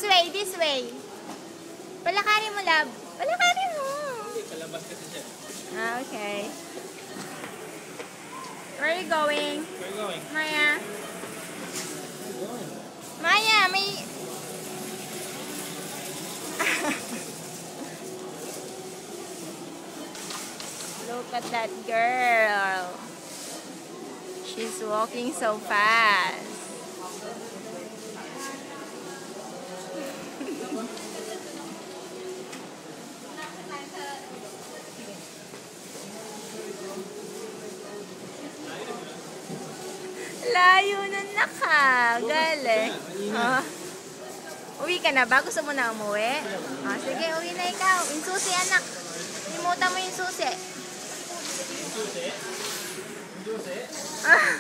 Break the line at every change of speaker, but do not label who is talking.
This way, this way. Palakarin mo, love. Palakarin mo.
Hindi, palabas kasi siya.
Ah, okay. Where are you going?
Where are you going?
Maya?
Where are you going?
Maya, may... Look at that girl. She's walking so fast. Layo na nakagaling. Uwi ka na ba? Gusto mo na umuwi? Sige, uwi na ikaw. Yung susi, anak. Limutan mo yung susi.
Susi? Susi?
Ah.